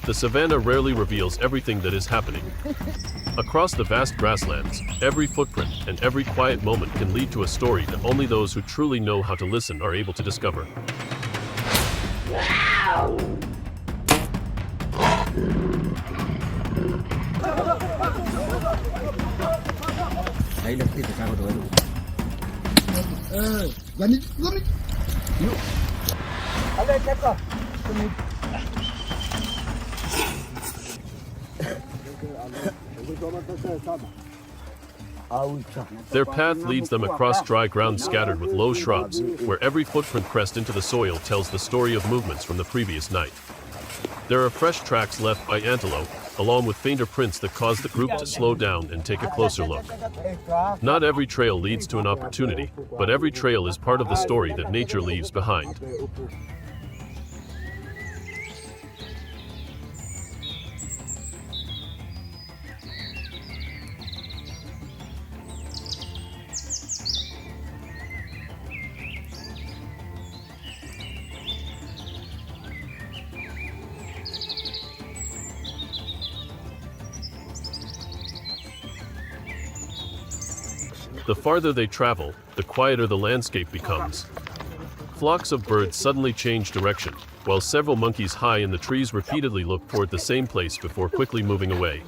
The savanna rarely reveals everything that is happening. Across the vast grasslands, every footprint and every quiet moment can lead to a story that only those who truly know how to listen are able to discover. Their path leads them across dry ground scattered with low shrubs, where every footprint pressed into the soil tells the story of movements from the previous night. There are fresh tracks left by Antelope, along with fainter prints that cause the group to slow down and take a closer look. Not every trail leads to an opportunity, but every trail is part of the story that nature leaves behind. The farther they travel, the quieter the landscape becomes. Flocks of birds suddenly change direction, while several monkeys high in the trees repeatedly look toward the same place before quickly moving away.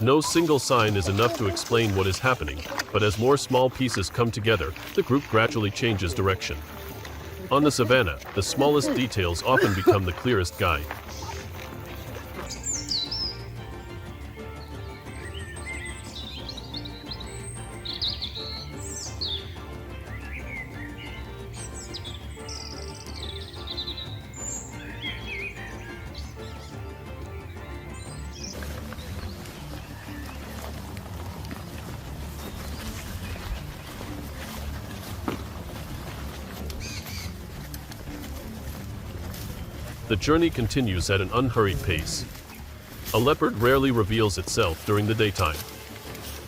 No single sign is enough to explain what is happening, but as more small pieces come together, the group gradually changes direction. On the savanna, the smallest details often become the clearest guide. The journey continues at an unhurried pace. A leopard rarely reveals itself during the daytime.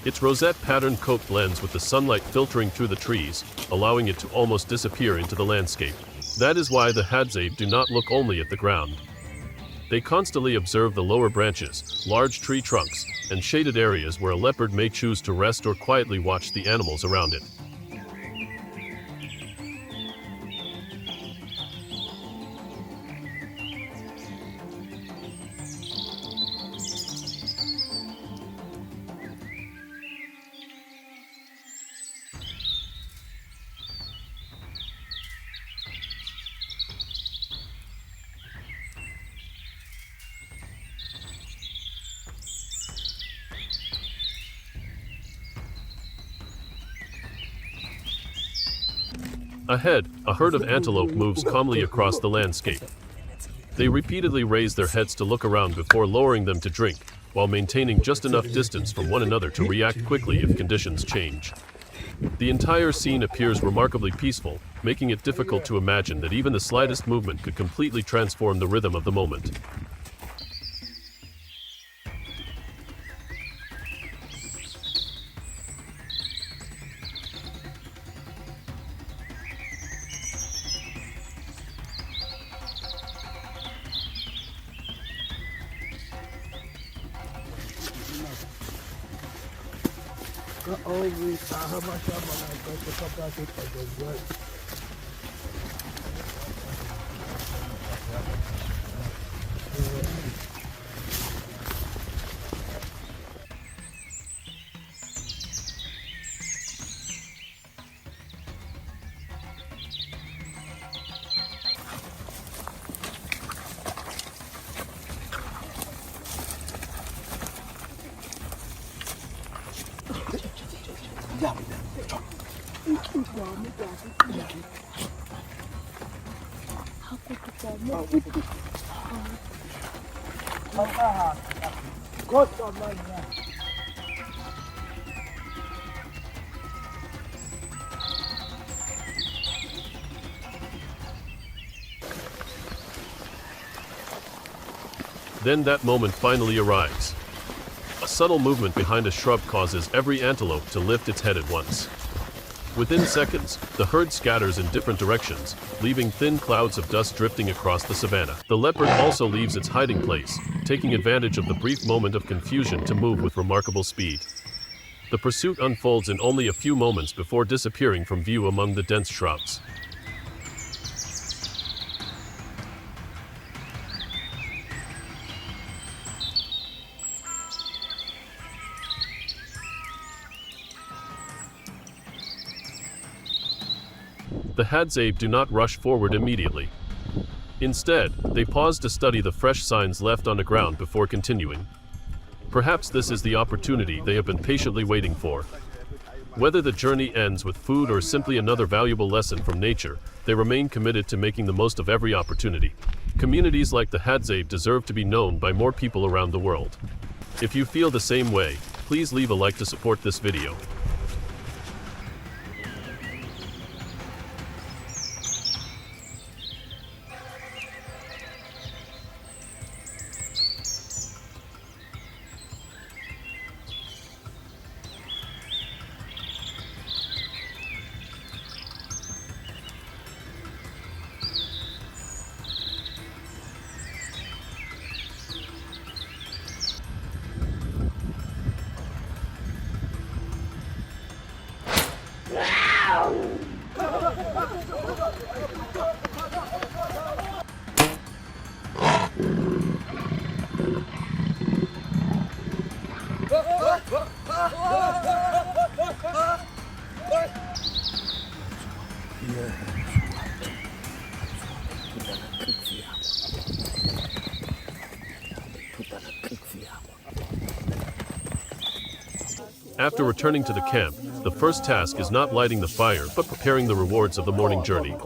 Its rosette-patterned coat blends with the sunlight filtering through the trees, allowing it to almost disappear into the landscape. That is why the Hadzabe do not look only at the ground. They constantly observe the lower branches, large tree trunks, and shaded areas where a leopard may choose to rest or quietly watch the animals around it. Ahead, a herd of antelope moves calmly across the landscape. They repeatedly raise their heads to look around before lowering them to drink, while maintaining just enough distance from one another to react quickly if conditions change. The entire scene appears remarkably peaceful, making it difficult to imagine that even the slightest movement could completely transform the rhythm of the moment. Then that moment finally arrives. A subtle movement behind a shrub causes every antelope to lift its head at once. Within seconds, the herd scatters in different directions, leaving thin clouds of dust drifting across the savannah. The leopard also leaves its hiding place, taking advantage of the brief moment of confusion to move with remarkable speed. The pursuit unfolds in only a few moments before disappearing from view among the dense shrubs. The Hadzabe do not rush forward immediately. Instead, they pause to study the fresh signs left on the ground before continuing. Perhaps this is the opportunity they have been patiently waiting for. Whether the journey ends with food or simply another valuable lesson from nature, they remain committed to making the most of every opportunity. Communities like the Hadzabe deserve to be known by more people around the world. If you feel the same way, please leave a like to support this video. After returning to the camp, the first task is not lighting the fire but preparing the rewards of the morning journey.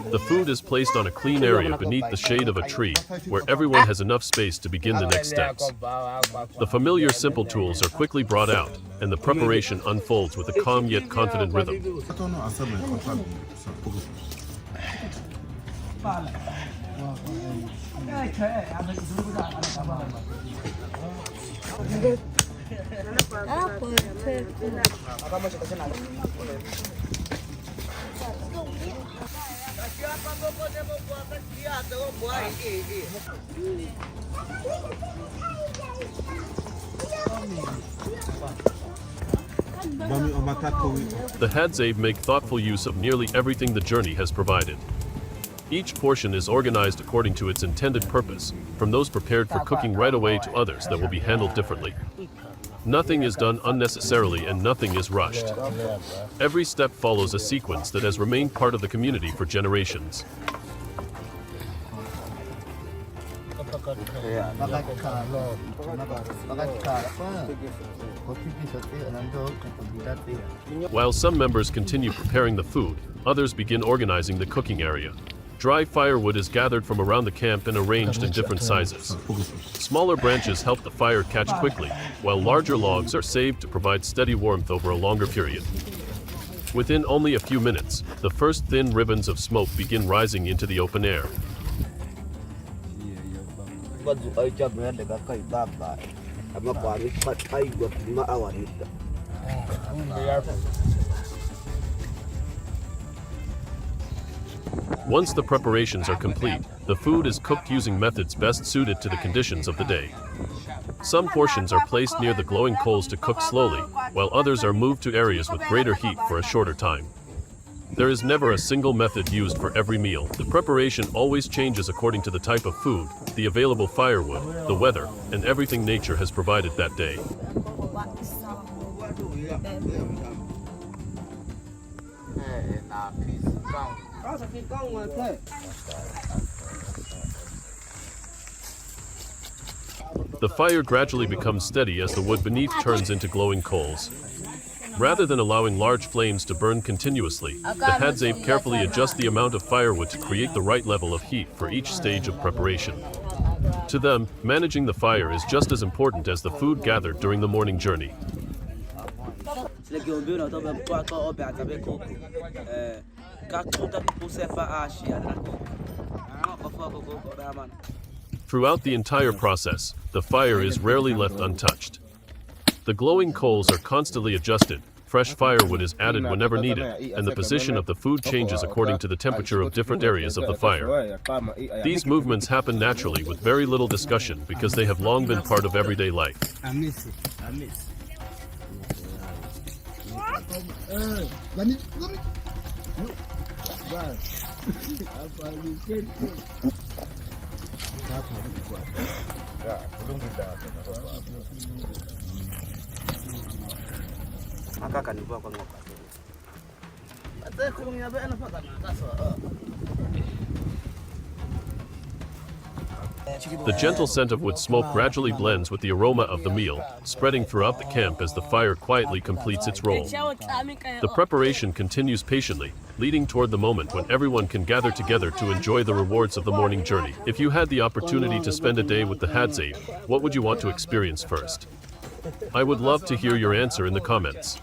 The food is placed on a clean area beneath the shade of a tree, where everyone has enough space to begin the next steps. The familiar simple tools are quickly brought out, and the preparation unfolds with a calm yet confident rhythm. The Hadzabe make thoughtful use of nearly everything the journey has provided. Each portion is organized according to its intended purpose, from those prepared for cooking right away to others that will be handled differently. Nothing is done unnecessarily and nothing is rushed. Every step follows a sequence that has remained part of the community for generations. While some members continue preparing the food, others begin organizing the cooking area. Dry firewood is gathered from around the camp and arranged in different sizes. Smaller branches help the fire catch quickly, while larger logs are saved to provide steady warmth over a longer period. Within only a few minutes, the first thin ribbons of smoke begin rising into the open air. Once the preparations are complete, the food is cooked using methods best suited to the conditions of the day. Some portions are placed near the glowing coals to cook slowly, while others are moved to areas with greater heat for a shorter time. There is never a single method used for every meal. The preparation always changes according to the type of food, the available firewood, the weather, and everything nature has provided that day. The fire gradually becomes steady as the wood beneath turns into glowing coals. Rather than allowing large flames to burn continuously, the Hadzabe carefully adjust the amount of firewood to create the right level of heat for each stage of preparation. To them, managing the fire is just as important as the food gathered during the morning journey. Throughout the entire process, the fire is rarely left untouched. The glowing coals are constantly adjusted, Fresh firewood is added whenever needed, and the position of the food changes according to the temperature of different areas of the fire. These movements happen naturally with very little discussion because they have long been part of everyday life. The gentle scent of wood smoke gradually blends with the aroma of the meal, spreading throughout the camp as the fire quietly completes its role. The preparation continues patiently, leading toward the moment when everyone can gather together to enjoy the rewards of the morning journey. If you had the opportunity to spend a day with the Hadzabe, what would you want to experience first? I would love to hear your answer in the comments.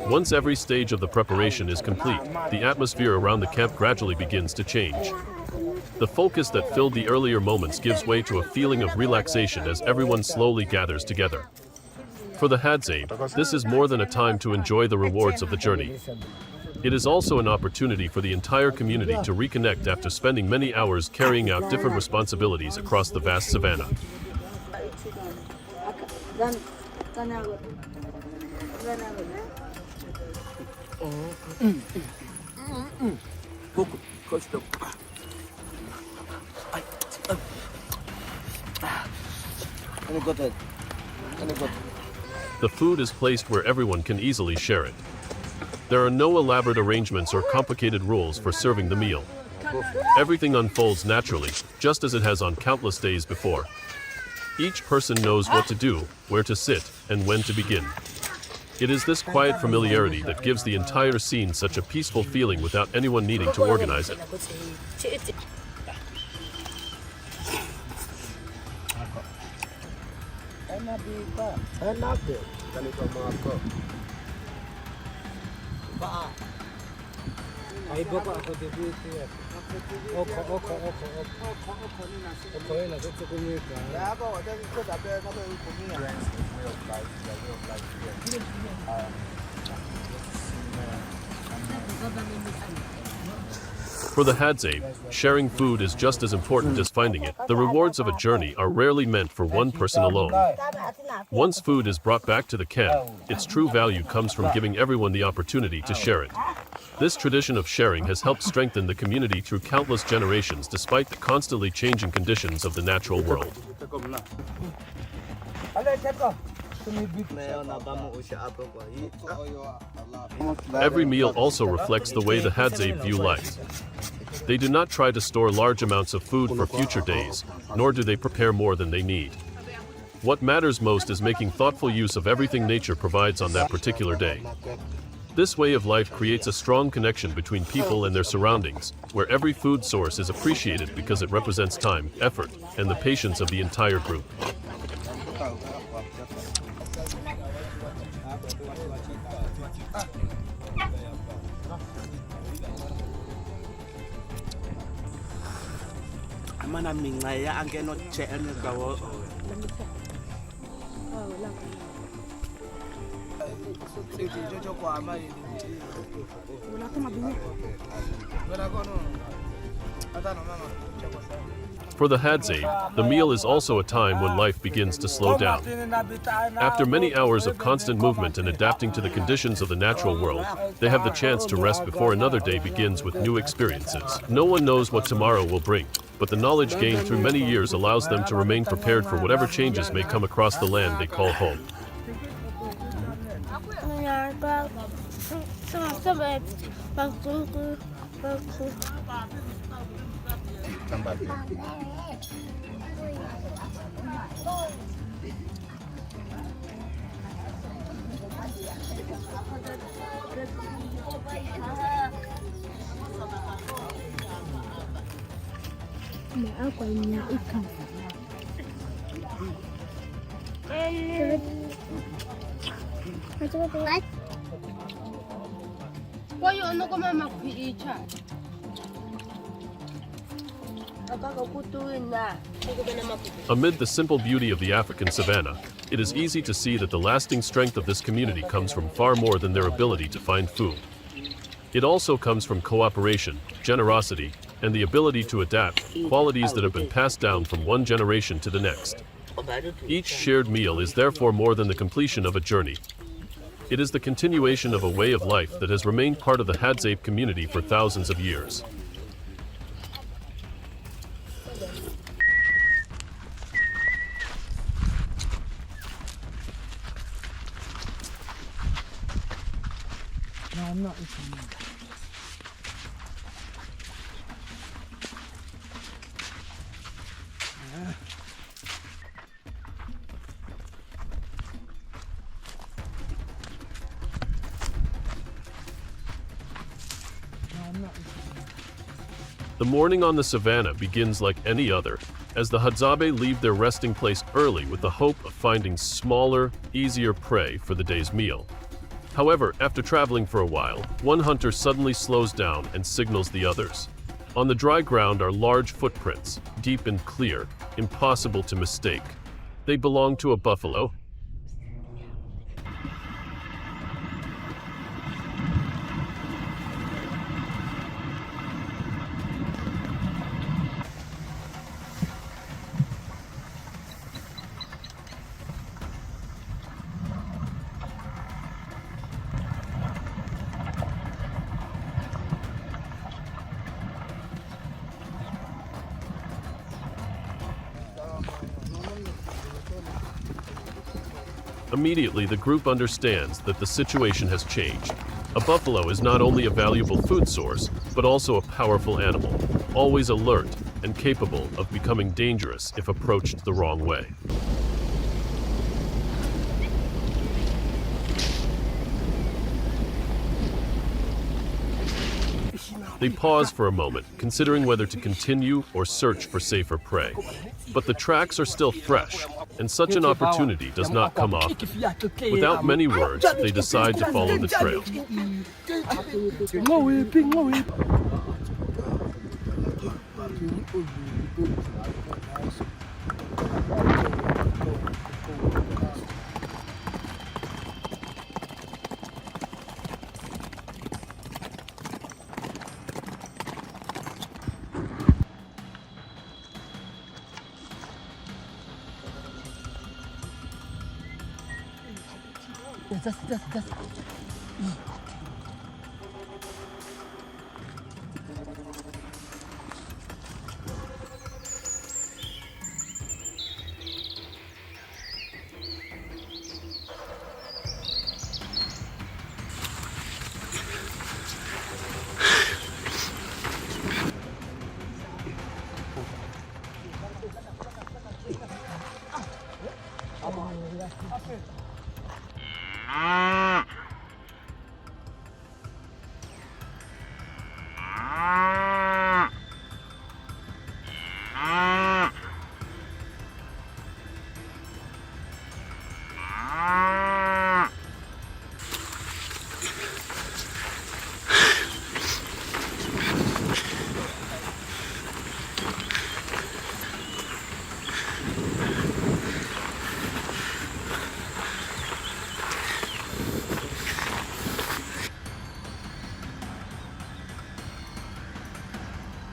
Once every stage of the preparation is complete, the atmosphere around the camp gradually begins to change. The focus that filled the earlier moments gives way to a feeling of relaxation as everyone slowly gathers together. For the Hadzabe, this is more than a time to enjoy the rewards of the journey. It is also an opportunity for the entire community to reconnect after spending many hours carrying out different responsibilities across the vast savannah. The food is placed where everyone can easily share it. There are no elaborate arrangements or complicated rules for serving the meal. Everything unfolds naturally, just as it has on countless days before. Each person knows what to do, where to sit, and when to begin. It is this quiet familiarity that gives the entire scene such a peaceful feeling without anyone needing to organize it. For the Hadzabe, sharing food is just as important as finding it. The rewards of a journey are rarely meant for one person alone. Once food is brought back to the camp, its true value comes from giving everyone the opportunity to share it. This tradition of sharing has helped strengthen the community through countless generations despite the constantly changing conditions of the natural world. Every meal also reflects the way the Hadzabe view life. They do not try to store large amounts of food for future days, nor do they prepare more than they need. What matters most is making thoughtful use of everything nature provides on that particular day. This way of life creates a strong connection between people and their surroundings, where every food source is appreciated because it represents time, effort, and the patience of the entire group. For the Hadzabe, the meal is also a time when life begins to slow down. After many hours of constant movement and adapting to the conditions of the natural world, they have the chance to rest before another day begins with new experiences. No one knows what tomorrow will bring, but the knowledge gained through many years allows them to remain prepared for whatever changes may come across the land they call home. Amid the simple beauty of the African savannah, it is easy to see that the lasting strength of this community comes from far more than their ability to find food. It also comes from cooperation, generosity, and the ability to adapt, qualities that have been passed down from one generation to the next. Each shared meal is therefore more than the completion of a journey. It is the continuation of a way of life that has remained part of the Hadzabe community for thousands of years. No, I'm not eating that. The morning on the savannah begins like any other, as the Hadzabe leave their resting place early with the hope of finding smaller, easier prey for the day's meal. However, after traveling for a while, one hunter suddenly slows down and signals the others. On the dry ground are large footprints, deep and clear, impossible to mistake. They belong to a buffalo. Immediately, the group understands that the situation has changed. A buffalo is not only a valuable food source, but also a powerful animal, always alert and capable of becoming dangerous if approached the wrong way. They pause for a moment, considering whether to continue or search for safer prey. But the tracks are still fresh, and such an opportunity does not come often. Without many words, they decide to follow the trail.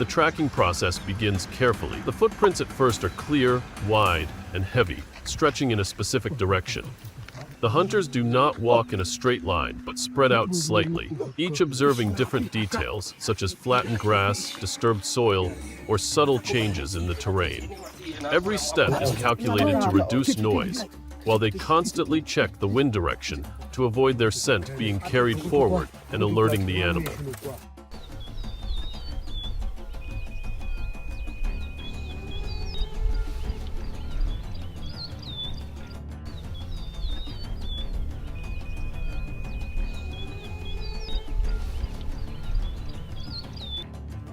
The tracking process begins carefully. The footprints at first are clear, wide, and heavy, stretching in a specific direction. The hunters do not walk in a straight line, but spread out slightly, each observing different details, such as flattened grass, disturbed soil, or subtle changes in the terrain. Every step is calculated to reduce noise, while they constantly check the wind direction to avoid their scent being carried forward and alerting the animal.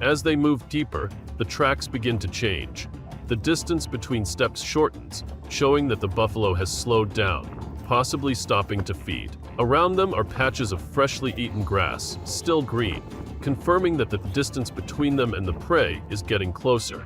As they move deeper, the tracks begin to change. The distance between steps shortens, showing that the buffalo has slowed down, possibly stopping to feed. Around them are patches of freshly eaten grass, still green, confirming that the distance between them and the prey is getting closer.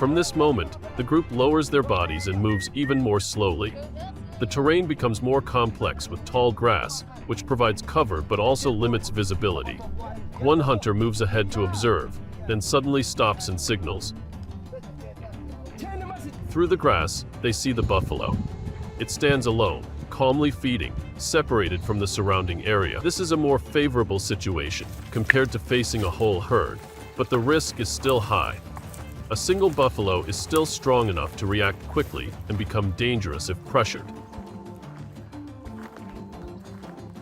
From this moment, the group lowers their bodies and moves even more slowly. The terrain becomes more complex with tall grass, which provides cover but also limits visibility. One hunter moves ahead to observe, then suddenly stops and signals. Through the grass, they see the buffalo. It stands alone, calmly feeding, separated from the surrounding area. This is a more favorable situation compared to facing a whole herd, but the risk is still high. A single buffalo is still strong enough to react quickly and become dangerous if pressured.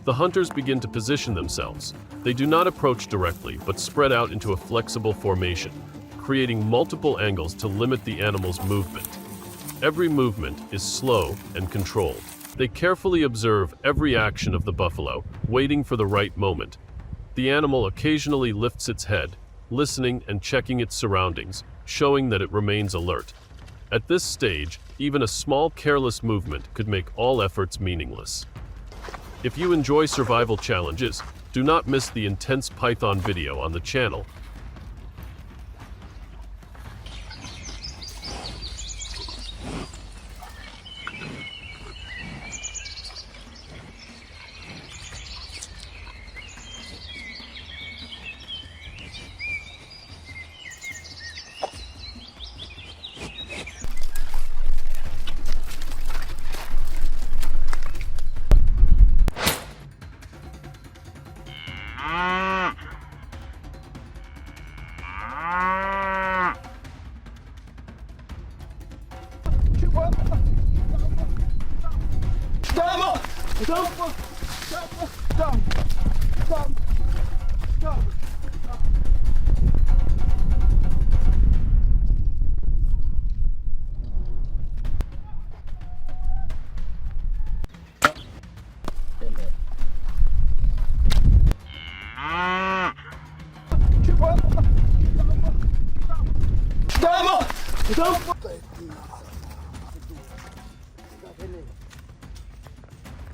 The hunters begin to position themselves. They do not approach directly, but spread out into a flexible formation, creating multiple angles to limit the animal's movement. Every movement is slow and controlled. They carefully observe every action of the buffalo, waiting for the right moment. The animal occasionally lifts its head, listening and checking its surroundings, showing that it remains alert. At this stage, even a small careless movement could make all efforts meaningless. If you enjoy survival challenges, do not miss the intense python video on the channel.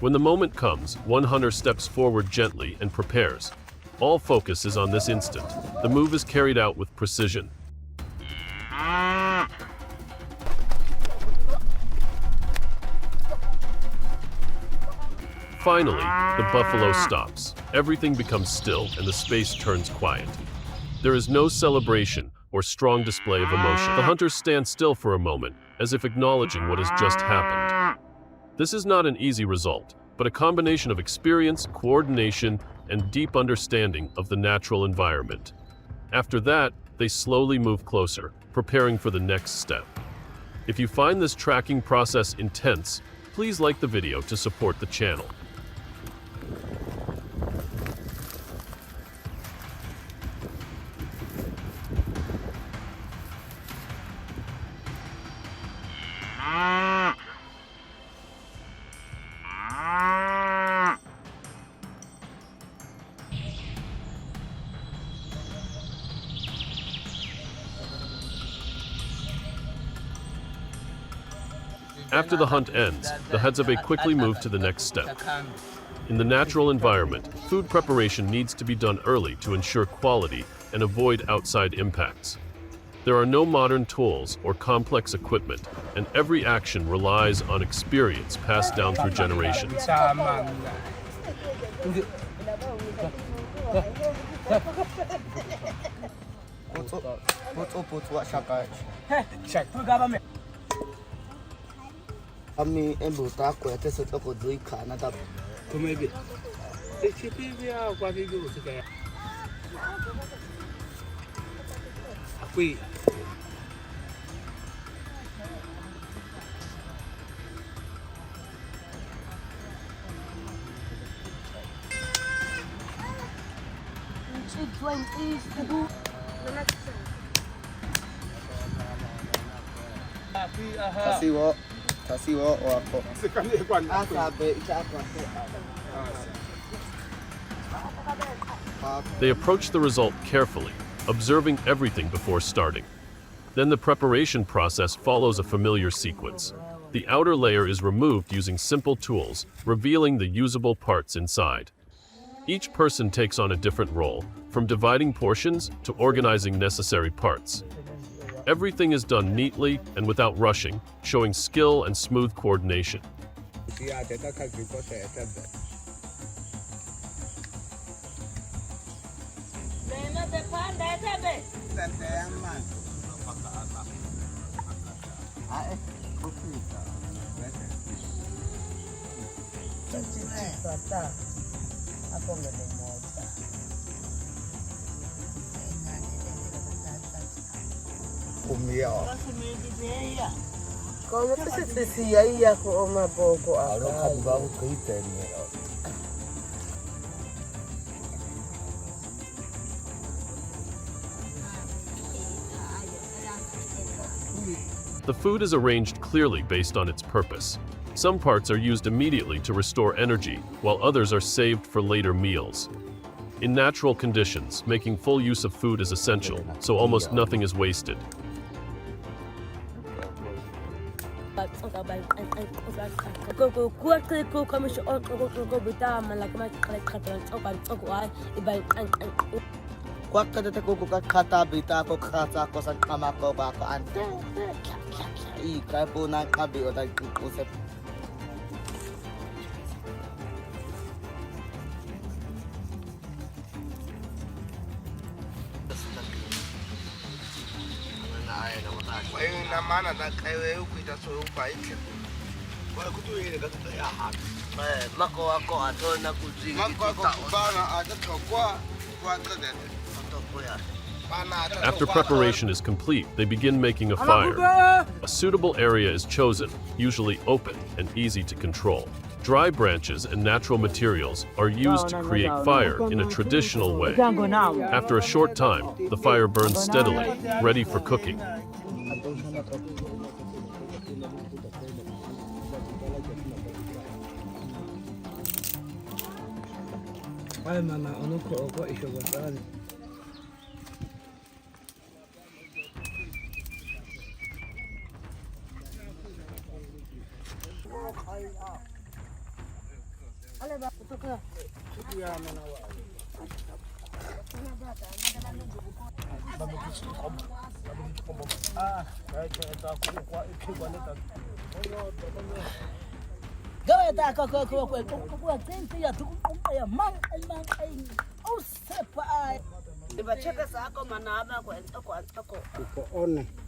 When the moment comes, one hunter steps forward gently and prepares. All focus is on this instant. The move is carried out with precision. Finally, the buffalo stops. Everything becomes still and the space turns quiet. There is no celebration or strong display of emotion. The hunters stand still for a moment, as if acknowledging what has just happened. This is not an easy result, but a combination of experience, coordination, and deep understanding of the natural environment. After that, they slowly move closer, preparing for the next step. If you find this tracking process intense, please like the video to support the channel. After the hunt ends, the Hadzabe quickly move to the next step. In the natural environment, food preparation needs to be done early to ensure quality and avoid outside impacts. There are no modern tools or complex equipment, and every action relies on experience passed down through generations. Ami embuta ko ate sa to ko dui kana ta. Tumebe. Ekipibia kwa bibi usika. Akui. Kasiwo wako. Asabe itakwa. They approach the result carefully, observing everything before starting. Then the preparation process follows a familiar sequence. The outer layer is removed using simple tools, revealing the usable parts inside. Each person takes on a different role, from dividing portions to organizing necessary parts. Everything is done neatly and without rushing, showing skill and smooth coordination. The food is arranged clearly based on its purpose. Some parts are used immediately to restore energy, while others are saved for later meals. In natural conditions, making full use of food is essential, so almost nothing is wasted. After preparation is complete, they begin making a fire. A suitable area is chosen, usually open and easy to control. Dry branches and natural materials are used to create fire in a traditional way. After a short time, the fire burns steadily, ready for cooking.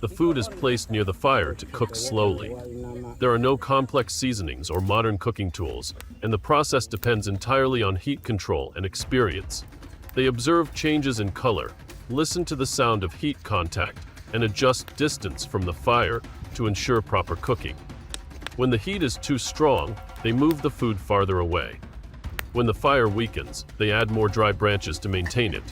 The food is placed near the fire to cook slowly. There are no complex seasonings or modern cooking tools, and the process depends entirely on heat control and experience. They observe changes in color, listen to the sound of heat contact, and adjust distance from the fire to ensure proper cooking. When the heat is too strong, they move the food farther away. When the fire weakens, they add more dry branches to maintain it.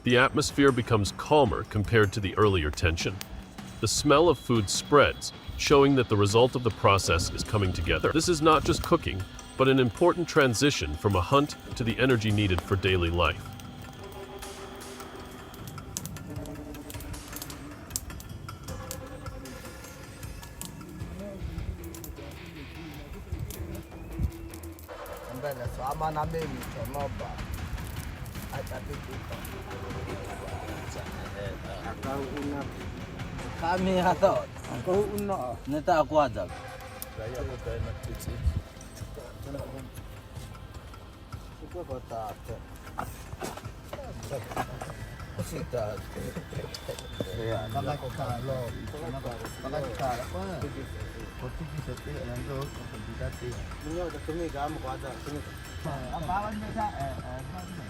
The atmosphere becomes calmer compared to the earlier tension. The smell of food spreads, showing that the result of the process is coming together. This is not just cooking, but an important transition from a hunt to the energy needed for daily life. Kami atau aku uno neta aku ada. Itu kota. Kita. Ya, maka kota lo. Maka kita apa? Kota kita tu yang tu kita tu. Ni ada kami kamu ada. Apa benda apa ni?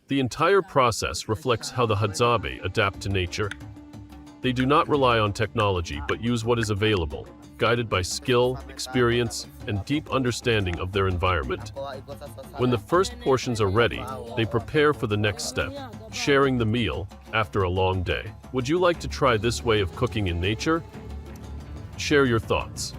The entire process reflects how the Hadzabe adapt to nature. They do not rely on technology but use what is available, guided by skill, experience, and deep understanding of their environment. When the first portions are ready, they prepare for the next step, sharing the meal after a long day. Would you like to try this way of cooking in nature? Share your thoughts.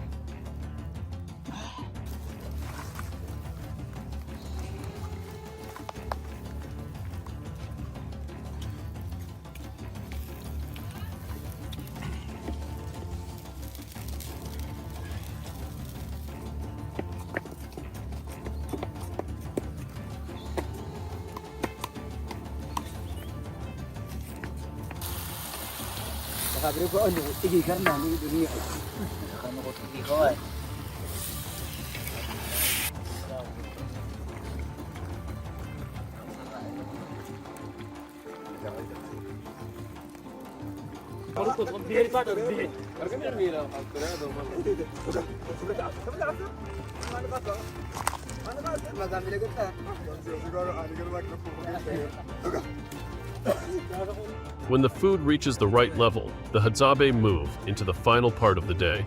When the food reaches the right level, the Hadzabe move into the final part of the day.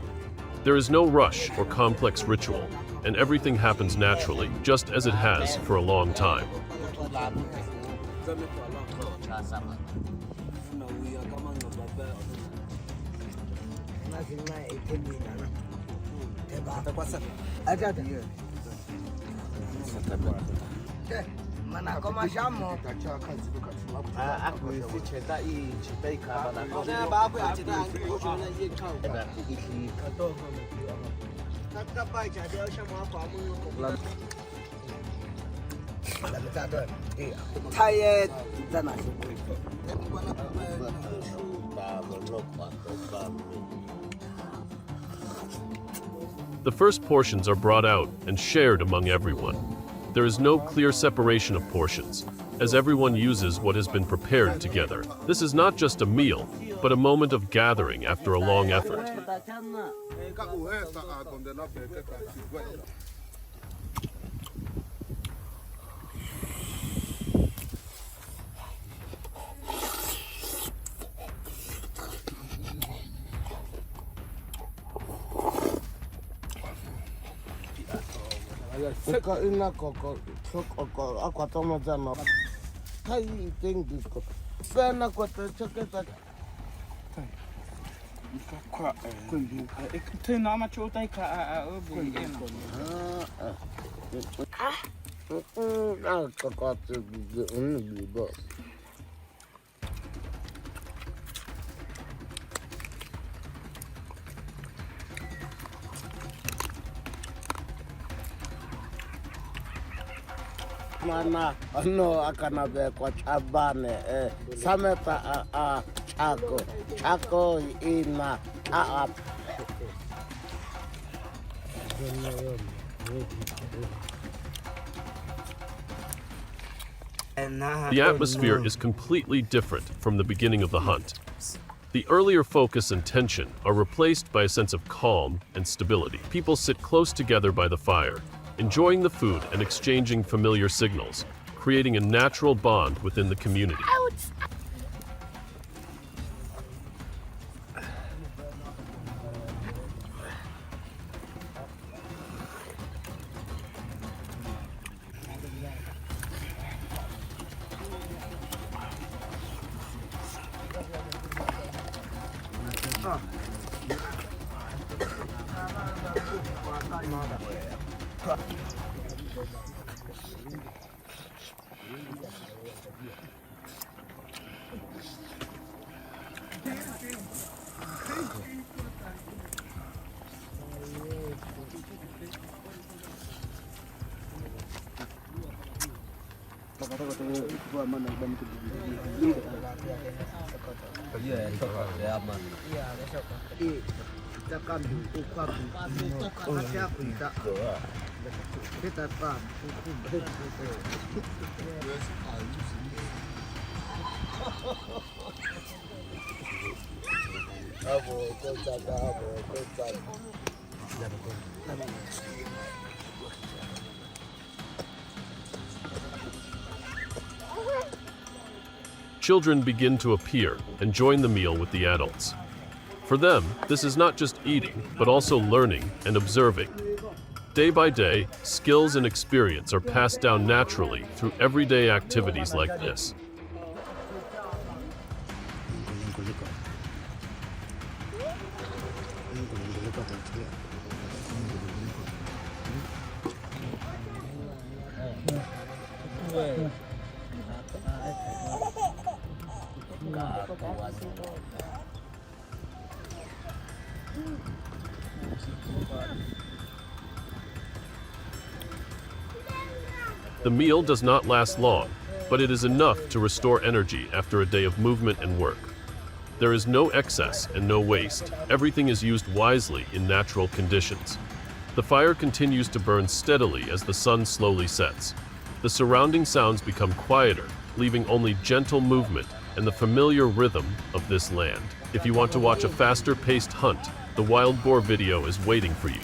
There is no rush or complex ritual, and everything happens naturally, just as it has for a long time. The first portions are brought out and shared among everyone. There is no clear separation of portions, as everyone uses what has been prepared together. This is not just a meal, but a moment of gathering after a long effort. Mana ano akana be kwa chabane sameta a chako ina a The atmosphere is completely different from the beginning of the hunt. The earlier focus and tension are replaced by a sense of calm and stability. People sit close together by the fire, enjoying the food and exchanging familiar signals, creating a natural bond within the community. Children begin to appear and join the meal with the adults. For them, this is not just eating, but also learning and observing. Day by day, skills and experience are passed down naturally through everyday activities like this. The meal does not last long, but it is enough to restore energy after a day of movement and work. There is no excess and no waste. Everything is used wisely in natural conditions. The fire continues to burn steadily as the sun slowly sets. The surrounding sounds become quieter, leaving only gentle movement and the familiar rhythm of this land. If you want to watch a faster-paced hunt, the wild boar video is waiting for you.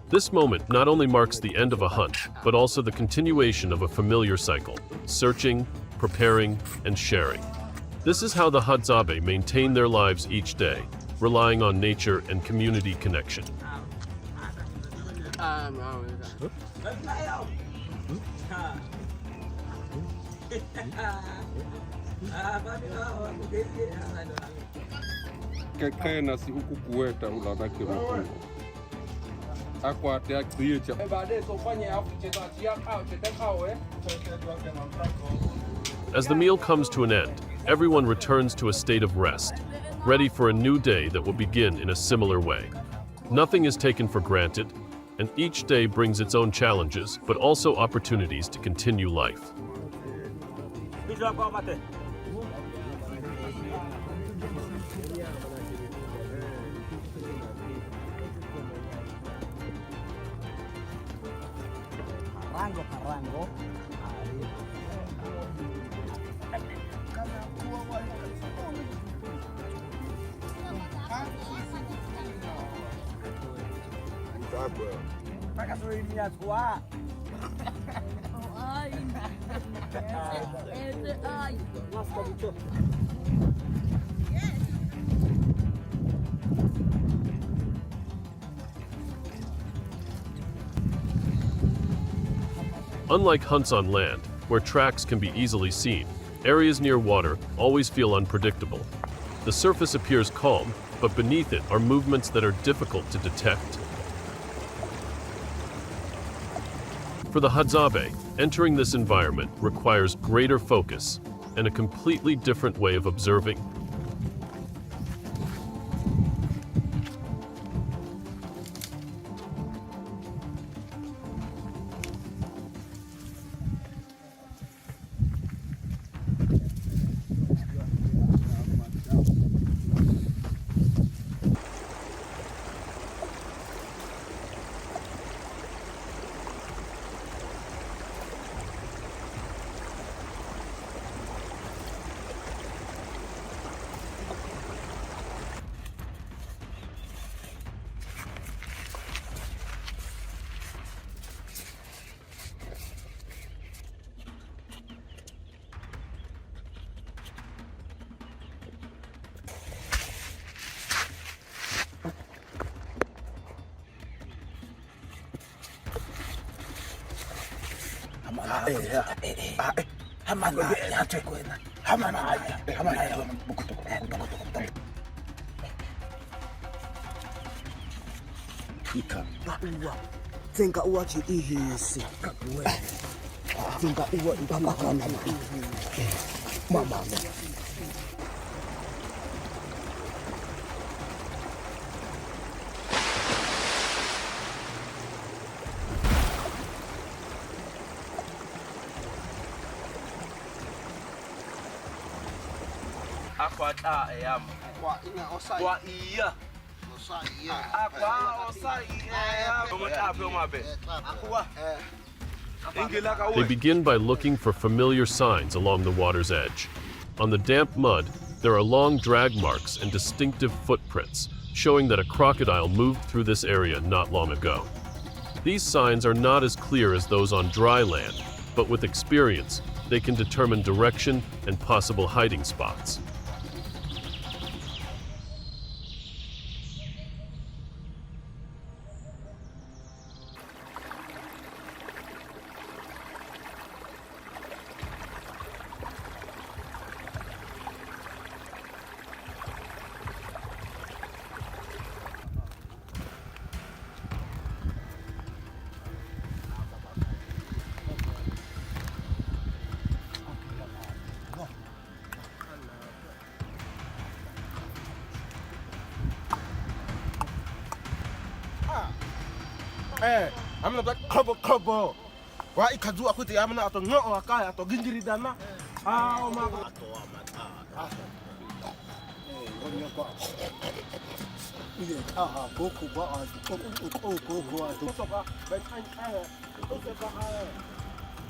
This moment not only marks the end of a hunt, but also the continuation of a familiar cycle: searching, preparing, and sharing. This is how the Hadzabe maintain their lives each day, relying on nature and community connection. Kekena si huku kuweta uladaki mkuu. Akwa te akriyecha. As the meal comes to an end, everyone returns to a state of rest, ready for a new day that will begin in a similar way. Nothing is taken for granted, and each day brings its own challenges, but also opportunities to continue life. Unlike hunts on land, where tracks can be easily seen, areas near water always feel unpredictable. The surface appears calm, but beneath it are movements that are difficult to detect. For the Hadzabe, entering this environment requires greater focus and a completely different way of observing. Thinka uwa ihisi kakuwe. Thinka uwa ibakana mama. Aqua am. Aqua ina osai. Aqua iya. They begin by looking for familiar signs along the water's edge. On the damp mud, there are long drag marks and distinctive footprints, showing that a crocodile moved through this area not long ago. These signs are not as clear as those on dry land, but with experience, they can determine direction and possible hiding spots. I'm not cover. Why ikaju aku ti amna ato no akaya ato ginjiri dana. Ah, o ma.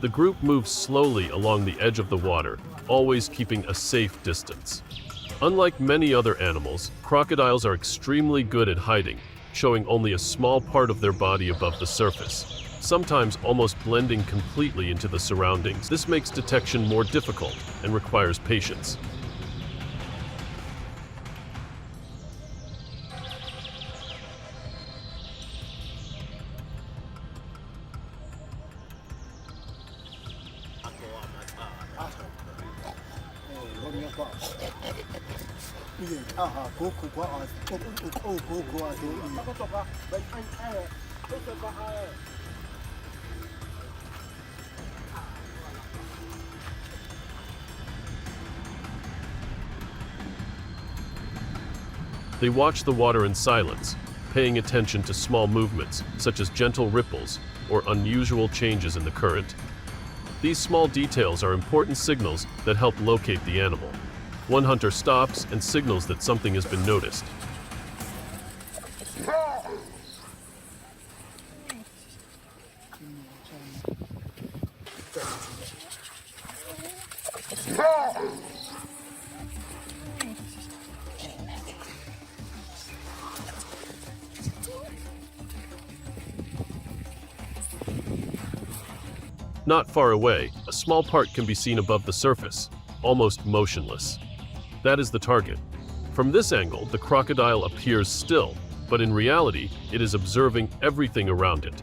The group moves slowly along the edge of the water, always keeping a safe distance. Unlike many other animals, crocodiles are extremely good at hiding, showing only a small part of their body above the surface, sometimes almost blending completely into the surroundings. This makes detection more difficult and requires patience. They watch the water in silence, paying attention to small movements, such as gentle ripples or unusual changes in the current. These small details are important signals that help locate the animal. One hunter stops and signals that something has been noticed. Not far away, a small part can be seen above the surface, almost motionless. That is the target. From this angle, the crocodile appears still, but in reality, it is observing everything around it.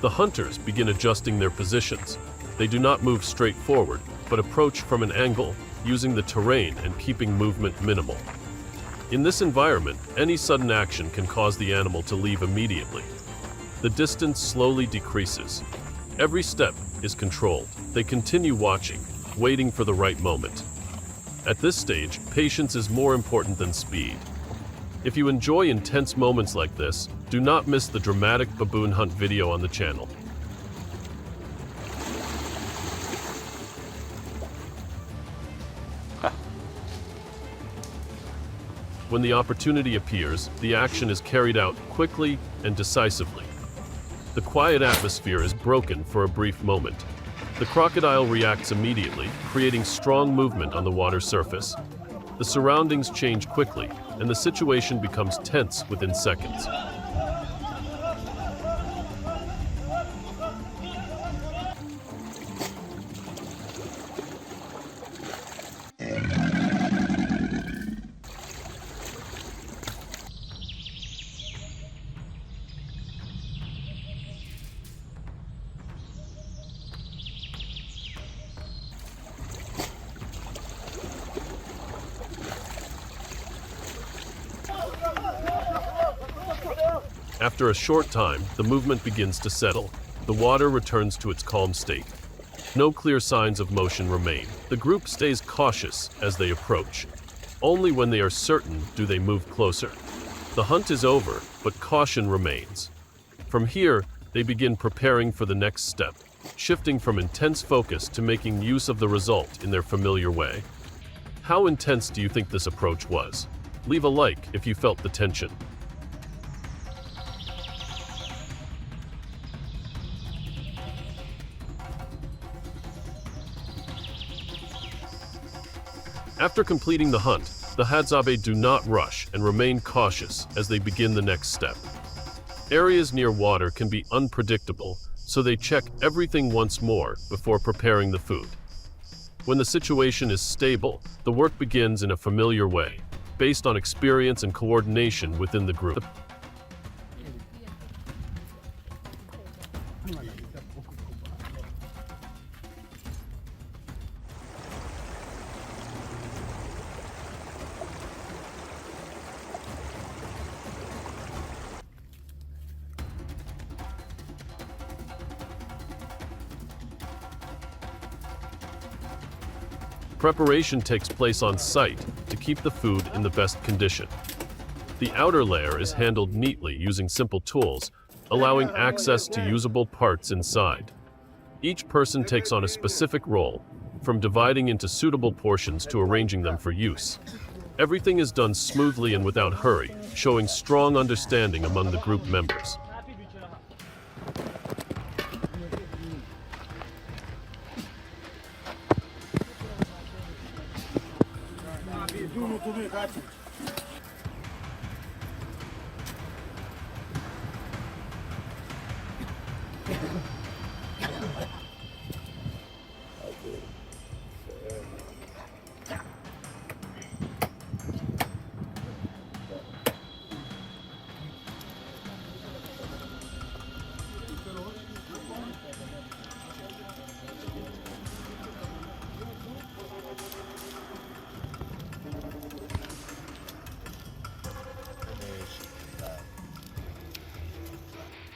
The hunters begin adjusting their positions. They do not move straight forward, but approach from an angle, using the terrain and keeping movement minimal. In this environment, any sudden action can cause the animal to leave immediately. The distance slowly decreases. Every step is controlled. They continue watching, waiting for the right moment. At this stage, patience is more important than speed. If you enjoy intense moments like this, do not miss the dramatic baboon hunt video on the channel. When the opportunity appears, the action is carried out quickly and decisively. The quiet atmosphere is broken for a brief moment. The crocodile reacts immediately, creating strong movement on the water surface. The surroundings change quickly, and the situation becomes tense within seconds. After a short time, the movement begins to settle. The water returns to its calm state. No clear signs of motion remain. The group stays cautious as they approach. Only when they are certain do they move closer. The hunt is over, but caution remains. From here, they begin preparing for the next step, shifting from intense focus to making use of the result in their familiar way. How intense do you think this approach was? Leave a like if you felt the tension. After completing the hunt, the Hadzabe do not rush and remain cautious as they begin the next step. Areas near water can be unpredictable, so they check everything once more before preparing the food. When the situation is stable, the work begins in a familiar way, based on experience and coordination within the group. Preparation takes place on site to keep the food in the best condition. The outer layer is handled neatly using simple tools, allowing access to usable parts inside. Each person takes on a specific role, from dividing into suitable portions to arranging them for use. Everything is done smoothly and without hurry, showing strong understanding among the group members.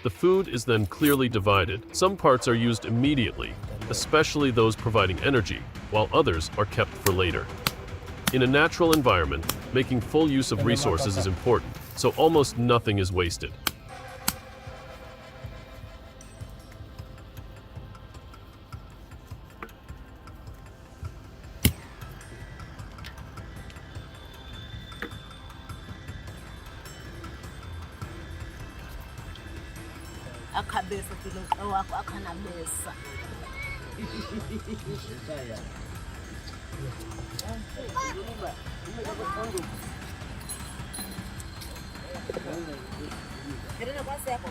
The food is then clearly divided. Some parts are used immediately, especially those providing energy, while others are kept for later. In a natural environment, making full use of resources is important, so almost nothing is wasted. Akabesa kilo wako akana besa. Querendo quase hapo.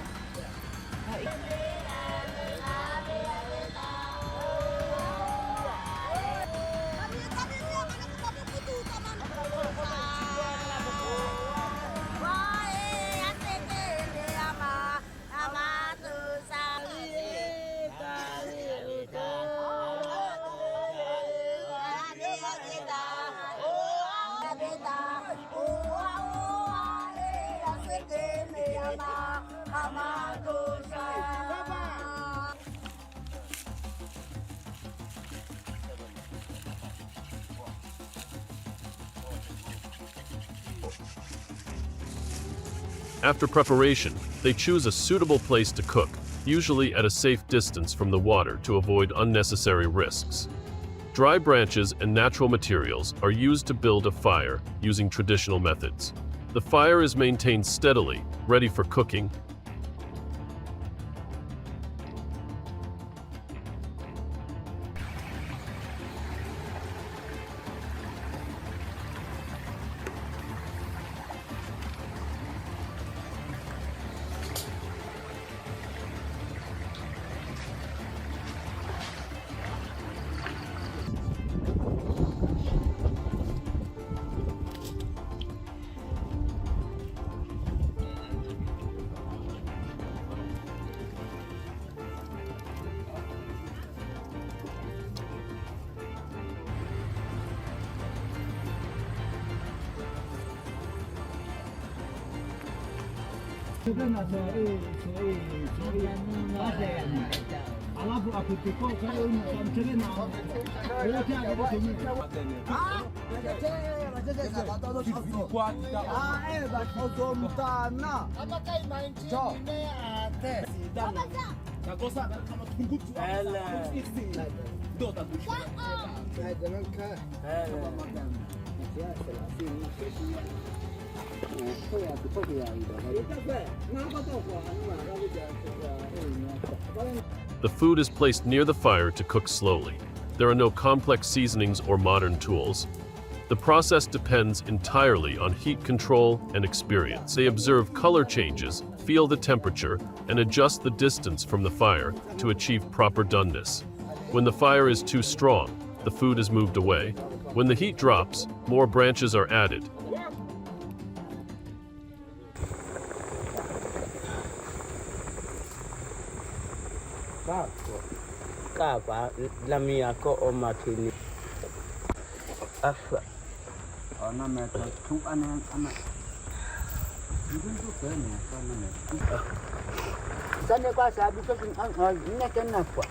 After preparation, they choose a suitable place to cook, usually at a safe distance from the water to avoid unnecessary risks. Dry branches and natural materials are used to build a fire using traditional methods. The fire is maintained steadily, ready for cooking. Alafu akitoka kale unamchele na wote The food is placed near the fire to cook slowly. There are no complex seasonings or modern tools. The process depends entirely on heat control and experience. They observe color changes, feel the temperature, and adjust the distance from the fire to achieve proper doneness. When the fire is too strong, the food is moved away. When the heat drops, more branches are added. Kapa lamia ko o makini. Asa. Ona meta tu ana. Ibuntu kene sana meta. Sana kwa sababu ko neka na kwa.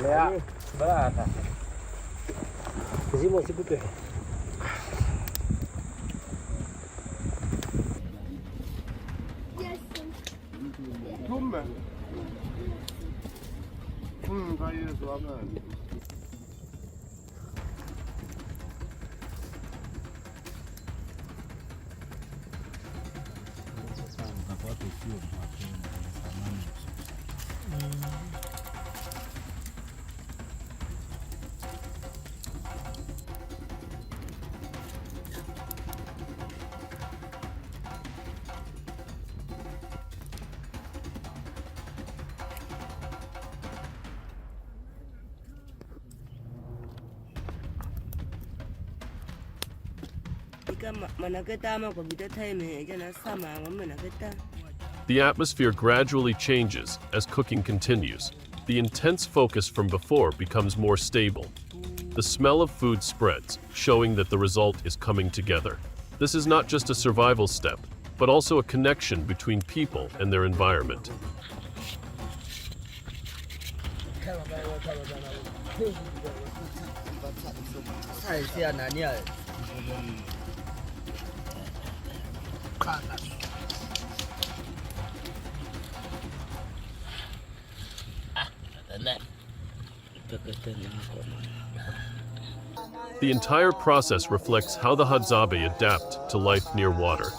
Lea. Barata. Zimo sibuke. Tumbe. Vai zoar, mano. The atmosphere gradually changes as cooking continues. The intense focus from before becomes more stable. The smell of food spreads, showing that the result is coming together. This is not just a survival step, but also a connection between people and their environment. The entire process reflects how the Hadzabe adapt to life near water.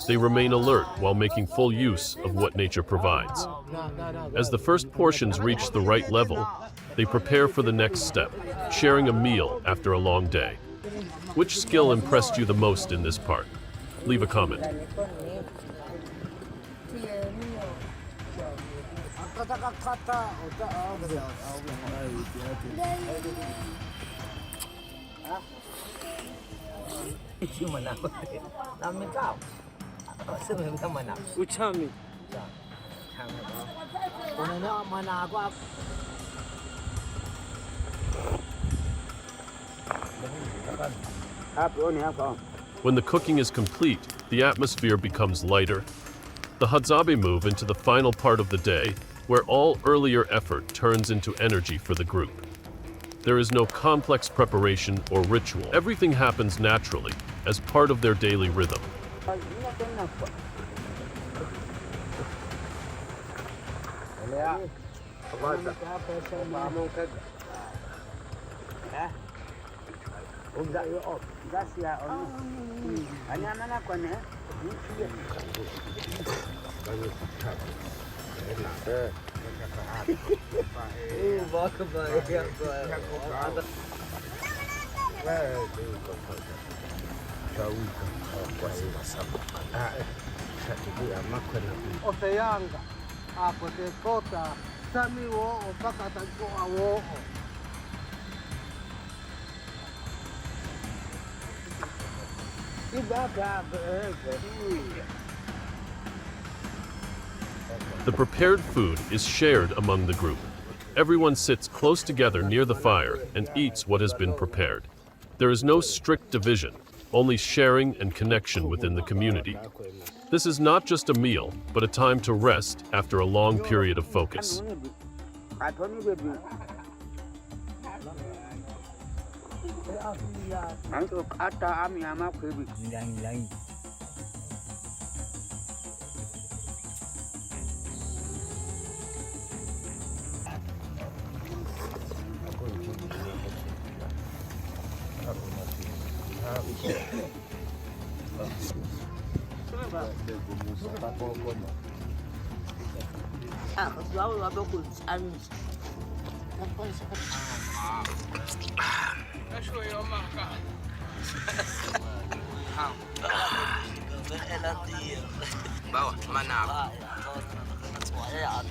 They remain alert while making full use of what nature provides. As the first portions reach the right level, they prepare for the next step, sharing a meal after a long day. Which skill impressed you the most in this part? Leave a comment. When the cooking is complete, the atmosphere becomes lighter. The Hadzabe move into the final part of the day, where all earlier effort turns into energy for the group. There is no complex preparation or ritual. Everything happens naturally, as part of their daily rhythm. The prepared food is shared among the group. Everyone sits close together near the fire and eats what has been prepared. There is no strict division, only sharing and connection within the community. This is not just a meal, but a time to rest after a long period of focus. Bawa, mana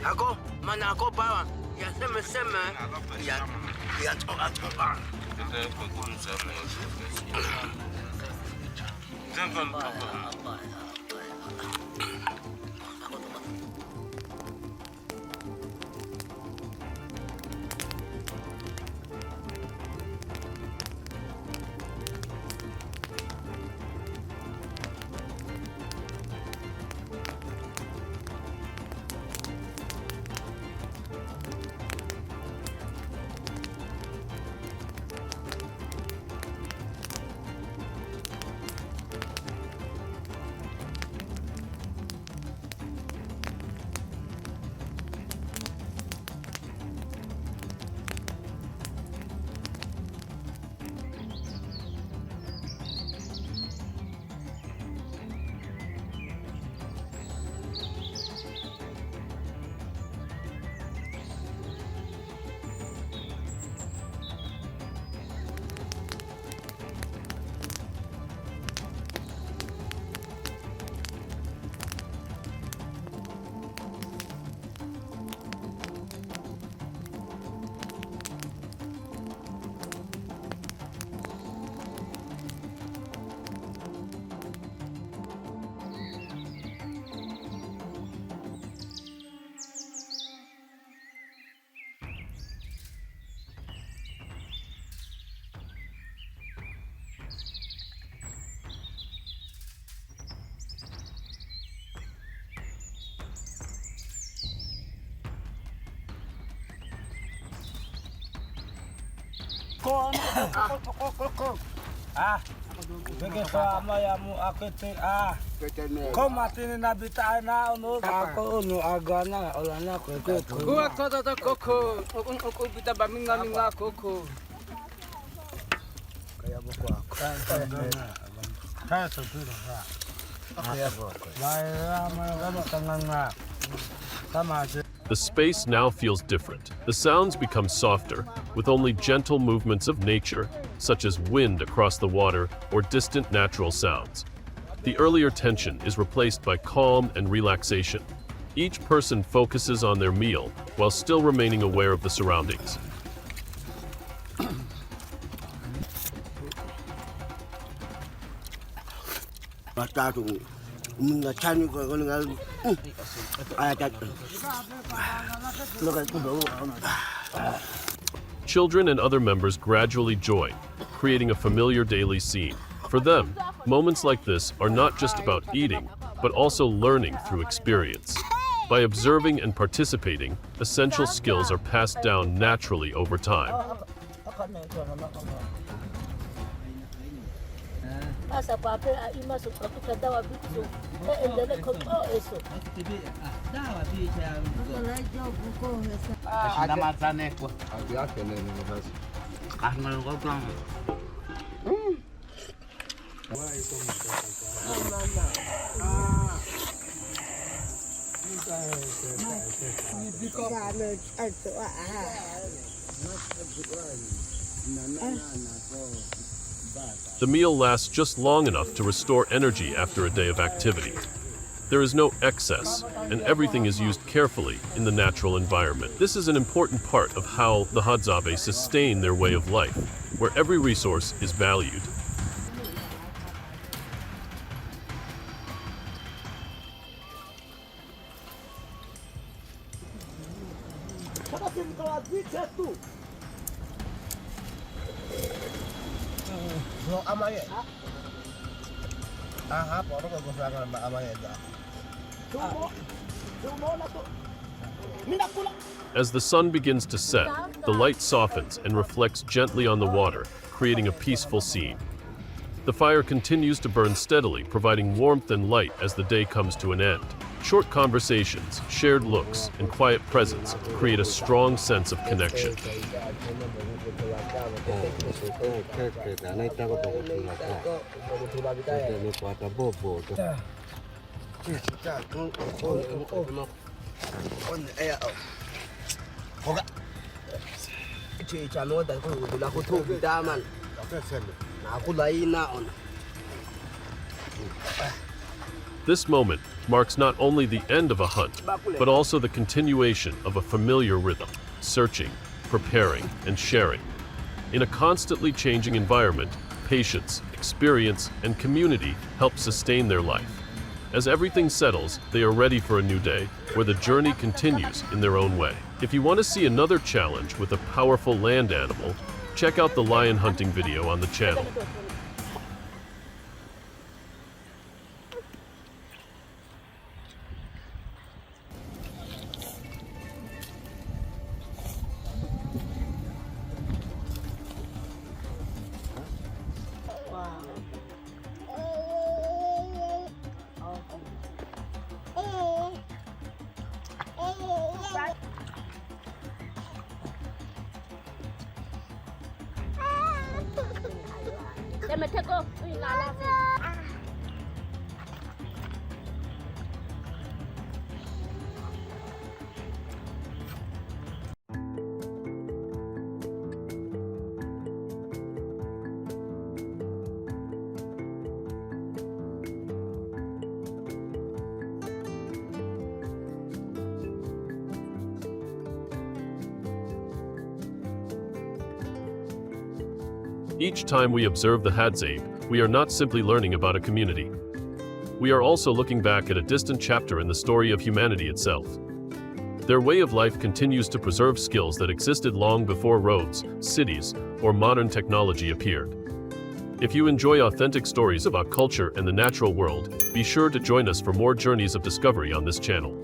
aku? Mana aku bawa? Ya sama-sama. Ya coba. The space now feels different. The sounds become softer, with only gentle movements of nature, such as wind across the water or distant natural sounds. The earlier tension is replaced by calm and relaxation. Each person focuses on their meal while still remaining aware of the surroundings. Children and other members gradually join, creating a familiar daily scene. For them, moments like this are not just about eating, but also learning through experience. By observing and participating, essential skills are passed down naturally over time. The meal lasts just long enough to restore energy after a day of activity. There is no excess, and everything is used carefully in the natural environment. This is an important part of how the Hadzabe sustain their way of life, where every resource is valued. As the sun begins to set, the light softens and reflects gently on the water, creating a peaceful scene. The fire continues to burn steadily, providing warmth and light as the day comes to an end. Short conversations, shared looks, and quiet presence create a strong sense of connection. This moment marks not only the end of a hunt, but also the continuation of a familiar rhythm, searching, preparing, and sharing. In a constantly changing environment, patience, experience, and community help sustain their life. As everything settles, they are ready for a new day, where the journey continues in their own way. If you want to see another challenge with a powerful land animal, check out the lion hunting video on the channel. Each time we observe the Hadzabe, we are not simply learning about a community. We are also looking back at a distant chapter in the story of humanity itself. Their way of life continues to preserve skills that existed long before roads, cities, or modern technology appeared. If you enjoy authentic stories about culture and the natural world, be sure to join us for more journeys of discovery on this channel.